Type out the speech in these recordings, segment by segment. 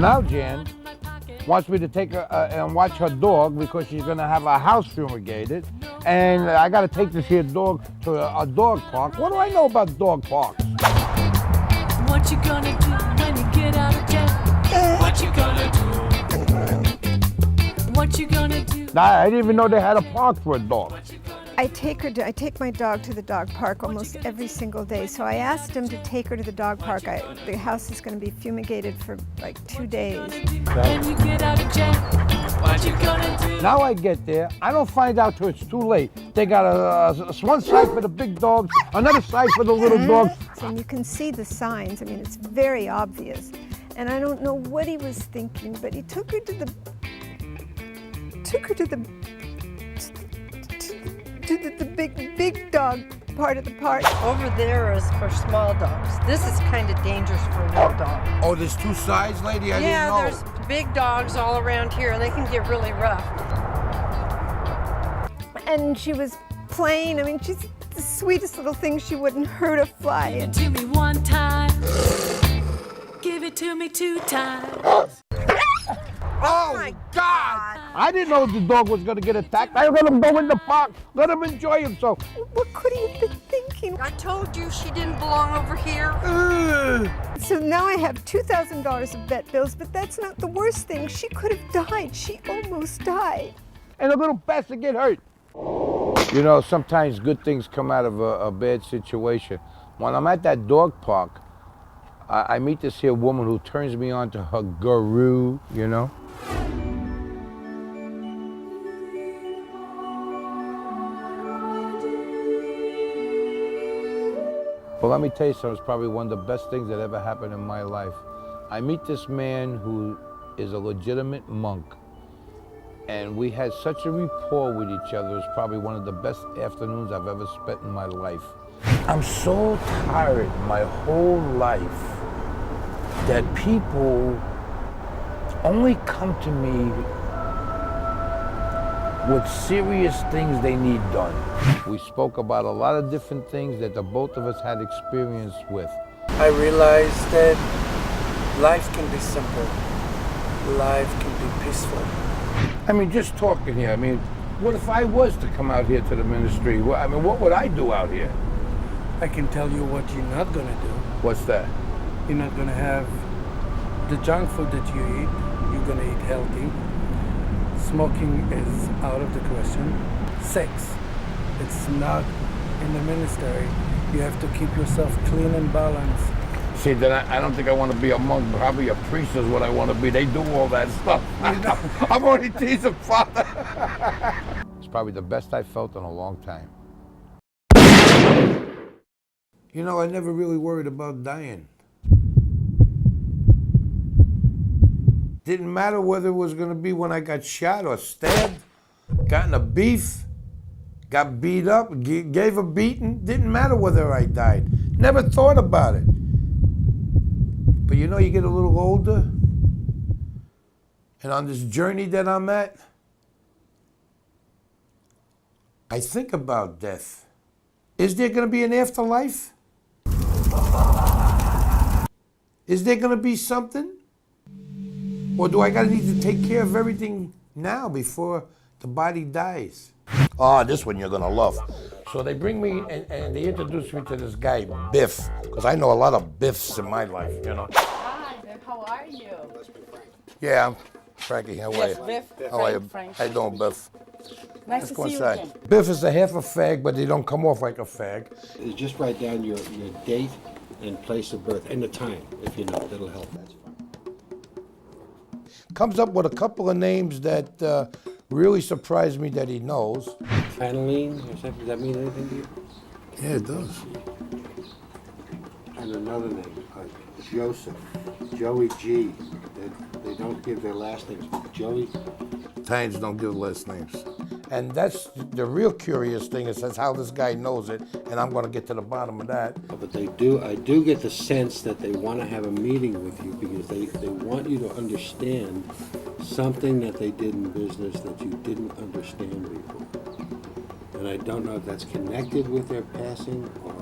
now Jan wants me to take her and watch her dog because she's gonna have her house fumigated. And I gotta take this here dog to a dog park. What do I know about dog parks? What you gonna do when you get out of jail? What you gonna do? What you gonna do? I didn't even know they had a park for a dog. I take my dog to the dog park almost every single day. So I asked him to take her to the dog park. The house is going to be fumigated for like 2 days. When you get out of jail, what you gonna do? Now I get there, I don't find out till it's too late. They got one side for the big dogs, another side for the little dogs. And you can see the signs. I mean, it's very obvious. And I don't know what he was thinking, but he took her to the big dog part of the park. Over there is for small dogs. This is kind of dangerous for a little dog. Oh, there's two sides, lady? I didn't know. There's big dogs all around here, and they can get really rough. And she was playing. I mean, she's the sweetest little thing. She wouldn't hurt a fly. Give it to me one time. Give it to me 2 times. Oh my God! I didn't know the dog was gonna get attacked. I let him go in the park. Let him enjoy himself. What could he have been thinking? I told you she didn't belong over here. So now I have $2,000 of vet bills, but that's not the worst thing. She could have died. She almost died. And a little bastard get hurt. You know, sometimes good things come out of a bad situation. When I'm at that dog park, I meet this here woman who turns me on to her guru, you know? Well, let me tell you something, it's probably one of the best things that ever happened in my life. I meet this man who is a legitimate monk, and we had such a rapport with each other. It was probably one of the best afternoons I've ever spent in my life. I'm so tired my whole life that people only come to me with serious things they need done. We spoke about a lot of different things that the both of us had experience with. I realized that life can be simple. Life can be peaceful. I mean, just talking here, I mean, what if I was to come out here to the ministry? I mean, what would I do out here? I can tell you what you're not gonna do. What's that? You're not gonna have the junk food that you eat. You're gonna eat healthy. Smoking is out of the question. Sex, it's not in the ministry. You have to keep yourself clean and balanced. See, then I don't think I want to be a monk. Probably a priest is what I want to be. They do all that stuff. I'm only teasing, Father. It's probably the best I felt in a long time. You know, I never really worried about dying. Didn't matter whether it was going to be when I got shot or stabbed, got in a beef, got beat up, gave a beating. Didn't matter whether I died. Never thought about it. But you know, you get a little older, and on this journey that I'm at, I think about death. Is there going to be an afterlife? Is there going to be something? Or do I need to take care of everything now before the body dies? Oh, this one you're going to love. So they bring me and they introduce me to this guy, Biff, because I know a lot of Biffs in my life, you know. Hi, Biff, how are you? Yeah, I'm Frankie. How are you? Biff. How are you? Frank. How you doing, Biff? Nice Let's to go see you inside. again. Biff is a half a fag, but they don't come off like a fag. You just write down your date and place of birth and the time, if you know. That'll help. That's fine. Comes up with a couple of names that really surprised me that he knows. Aniline or something, does that mean anything to you? Yeah, it does. And another name, Joseph, Joey G. They don't give their last names. Joey. Italians don't give last names. And that's the real curious thing is that's how this guy knows it, and I'm going to get to the bottom of that. But I do get the sense that they want to have a meeting with you because they want you to understand something that they did in business that you didn't understand before. And I don't know if that's connected with their passing or...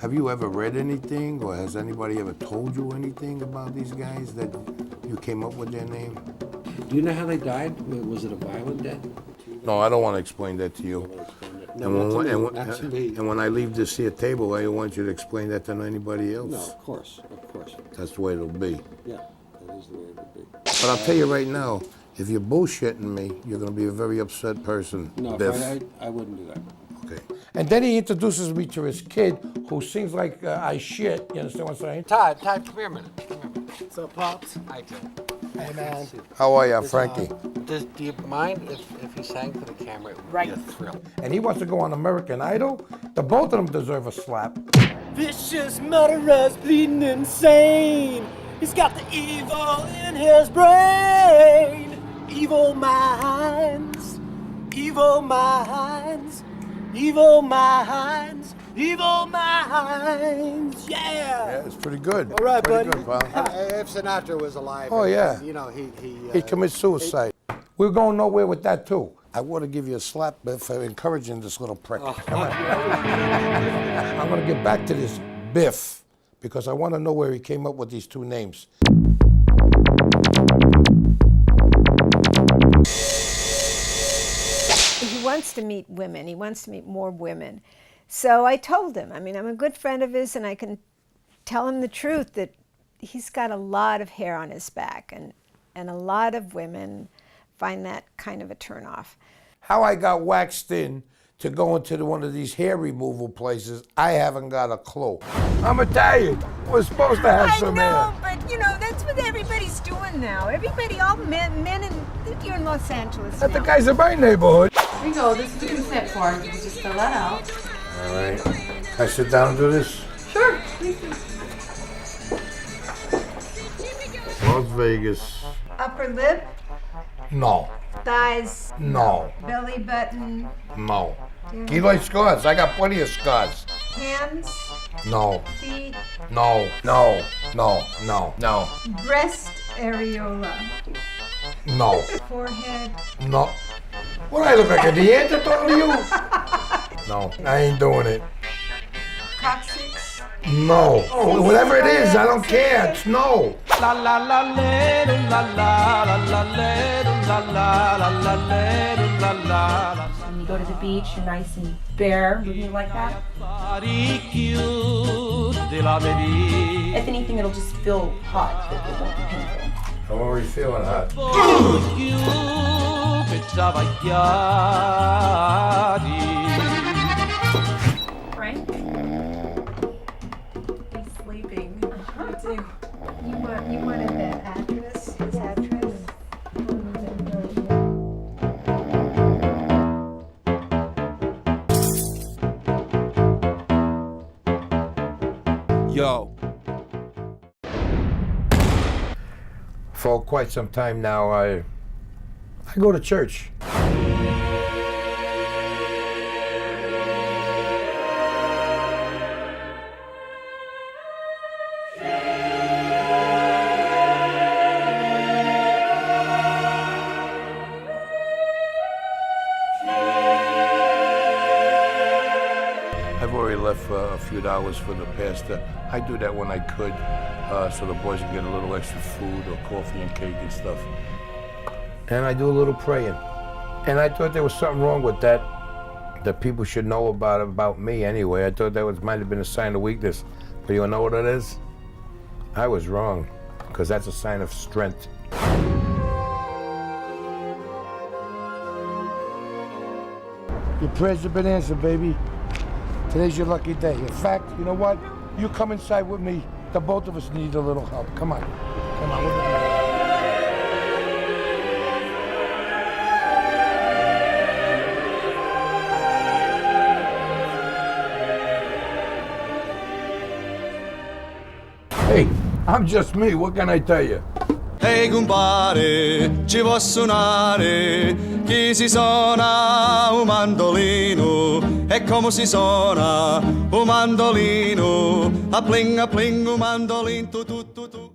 Have you ever read anything, or has anybody ever told you anything about these guys that you came up with their name? Do you know how they died? Was it a violent death? No, I don't want to explain that to you. No, And when I leave this here table, I don't want you to explain that to anybody else. No, of course. That's the way it'll be. Yeah, that is the way it would be. But I'll tell you right now, if you're bullshitting me, you're going to be a very upset person. No, Biff. I wouldn't do that. Okay. And then he introduces me to his kid, who seems like I shit. You understand what I'm saying? Todd, come here a minute. What's up, Pops? Hi, Joe. Hey, man. How are you, Frankie? Do you mind if you sang for the camera? It would be a thrill. And he wants to go on American Idol. The both of them deserve a slap. Vicious murderers bleeding insane. He's got the evil in his brain. Evil minds, evil minds, evil minds, evil minds. Yeah. Yeah, it's pretty good. All right, pretty buddy. Good, pal. If Sinatra was alive, Oh, yeah. you know, He commits suicide. We're going nowhere with that, too. I want to give you a slap for encouraging this little prick. Come on. I'm going to get back to this Biff, because I want to know where he came up with these two names. He wants to meet women. He wants to meet more women. So I told him, I mean, I'm a good friend of his, and I can tell him the truth that he's got a lot of hair on his back, and a lot of women find that kind of a turnoff. How I got waxed in to go into one of these hair removal places, I haven't got a clue. I'm Italian. We're supposed to have some hair. But you know, that's what everybody's doing now. Everybody, all men you're in Los Angeles But now. the guys in my neighborhood. Here you go. This is the consent form. You can just fill that out. All right. Can I sit down and do this? Sure. Please do. Las Vegas. Upper lip, No. thighs, No. belly button, No. Keloid scars. I got plenty of scars. hands, No. feet, No. No. No. No. No. breast areola, No. forehead. No. What, I look like a Neanderthal to you? No. I ain't doing it. Coccyx. No. Oh, whatever it is, I don't care. It's no. La la la la la la la la la la la la la. When you go to the beach, you're nice and bare. Wouldn't you like that? If anything, it'll just feel hot, but it won't be painful. I'm already feeling hot. Frank? He's sleeping. Me too. You wanted that actress, his actress. Yo. For quite some time now, I go to church. I've already left a few dollars for the pastor. I do that when I could, so the boys can get a little extra food or coffee and cake and stuff. And I do a little praying. And I thought there was something wrong with that people should know about me anyway. I thought that might have been a sign of weakness. But you know what it is? I was wrong, because that's a sign of strength. Your prayers have been answered, baby. Today's your lucky day. In fact, you know what? You come inside with me. The both of us need a little help. Come on. Come on. We're gonna... Hey, I'm just me. What can I tell you? Ehi compare, ci può suonare, chi si suona un mandolino, e come si suona un mandolino, a pling un mandolino, tu tu tu tu.